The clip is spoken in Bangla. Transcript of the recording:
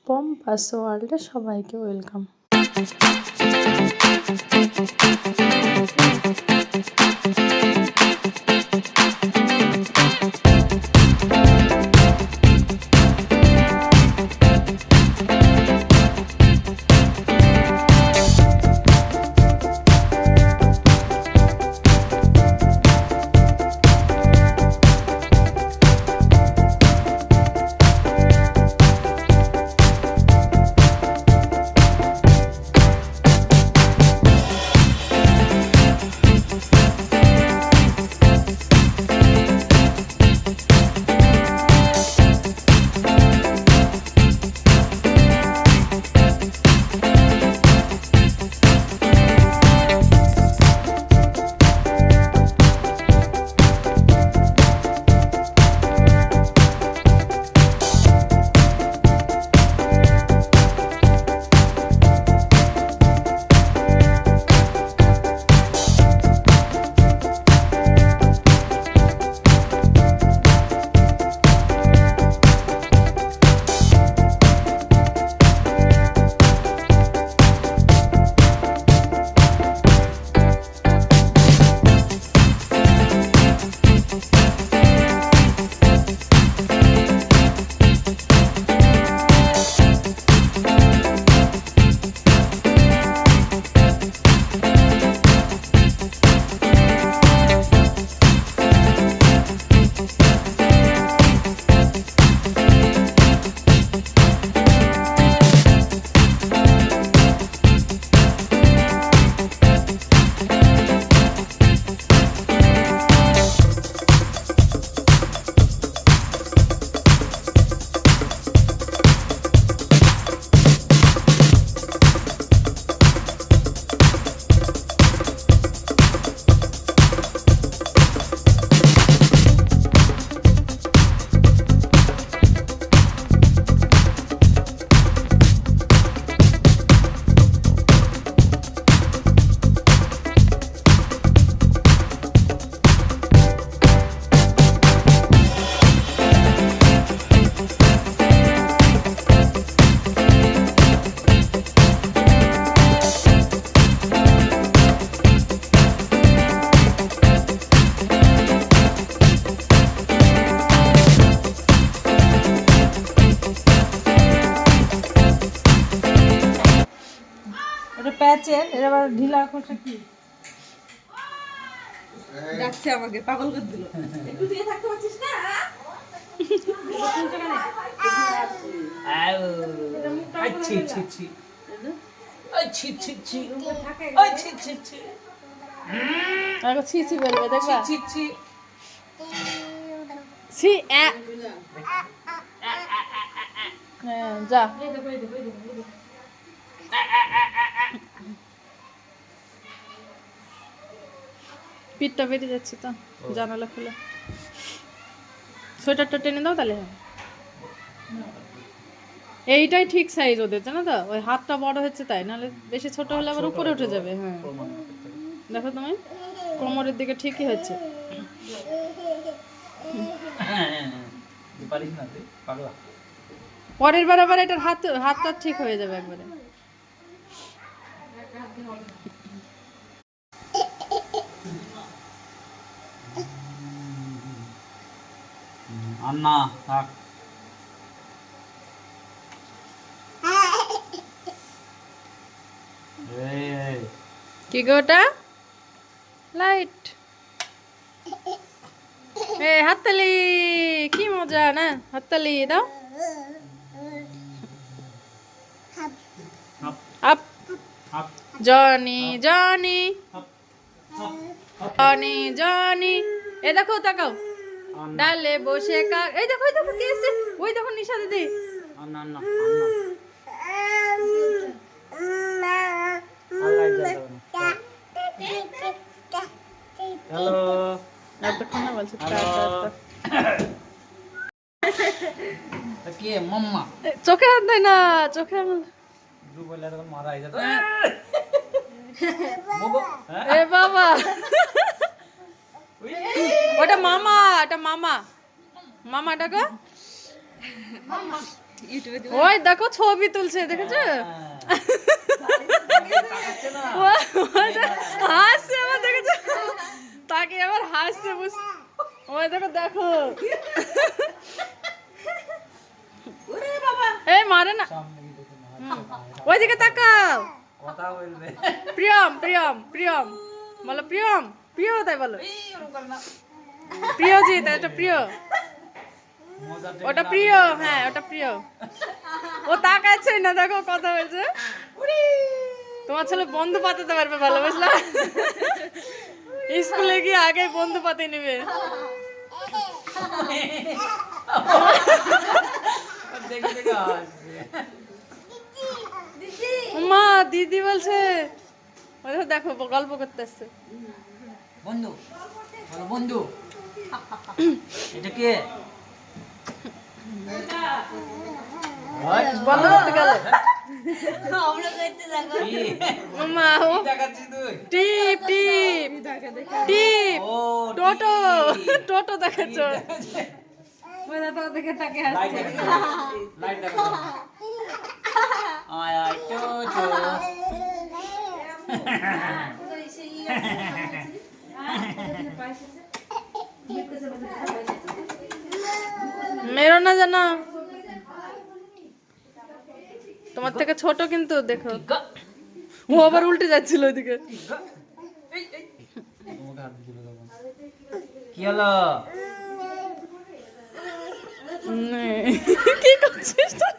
পম্পাস ওয়ার্ল্ডে সবাইকে ওয়েলকাম। প্যাচের এর আবার ঢিলা কোটা কি ডাকছে আমাকে পাগল করে দিল। একটু দিয়ে থাকতে পারছিস না? আচ্ছা ছি ছি আচ্ছা ছি ছি আচ্ছা ছি ছি আগে ছি ছি বলবে দেখবা ছি ছি ছি হ্যাঁ যা পিঠটা বেরিয়ে যাচ্ছে তো জানালা খোলা। সোয়েটারটা টেনে দাও তাহলে। এইটাই ঠিক সাইজ ওদের, জানো তো? ওই হাতটা বড় হচ্ছে তাই, নাহলে বেশি ছোট হলে আবার উপরে উঠে যাবে। হ্যাঁ দেখো তুমি কোমরের দিকে ঠিকই হচ্ছে। পরের বার আবার এটার হাতটা ঠিক হয়ে যাবে একবারে। আন্না থাক কি গো ওটা? লাইট। হাততালি, কি মজা না? হাততালি দাও। আপ জনি জনি জনি জনি। এ দেখো তাকাও, ডালে বসে কাক। এই দেখো কে এসেছে? ওই দেখো নিশা দিদি। আন্না আন্না হ্যালো এতক্ষণ না বলছে কে মাম্মা চোখে হাত দেয় না, চোখে মারা এ বাবা ওটা মামা, এটা মামা, মামা ডাকো। ওই দেখো ছবি তুলছে দেখেছো তাকাচ্ছে না। হাসছে আবার দেখেছো তাকে আবার হাসছে ওই দেখো দেখো এই মারে না সামনে গিয়ে দেখে না, ওইদিকে তাকাও কথা বলবে। প্রিয়ম প্রিয়ম প্রিয়ম বলো প্রিয়ম প্রিয় তাই বলো এই, ওরকম করে না। প্রিয়জি তাই এটা প্রিয় মজার টেনে ওটা না প্রিয় দিলে। হ্যাঁ ওটা প্রিয় ও তাকাচ্ছে না দেখো কথা বলছে তোমার ছেলে বন্ধু পাতাতে পারবে ভালো বুঝলা স্কুলে গিয়ে আগে বন্ধু পাতে নেবে দেখে দেখে হাসছে। মা দিদি বলছে ওই দেখো গল্প করতে আসছে বন্ধু বলো বন্ধু এটা কে বন্ধ করতে গেল কি? মা ও কি দেখাচ্ছিস তুই? টিপ টিপ টিপ ও, টোটো টিপ। টোটো দেখাচ্ছ লাইট দেখাচ্ছে। লাইট দেখাচ্ছে। আয় আয় চো চো। মেরো না জানা তোমার থেকে ছোট কিন্তু দেখো টিকা, ও আবার উল্টে যাচ্ছিল ওইদিকে টিকা। এই, এই। তোমাকে হাত দিছিল তখন। কি হলো কি করছিস তুই?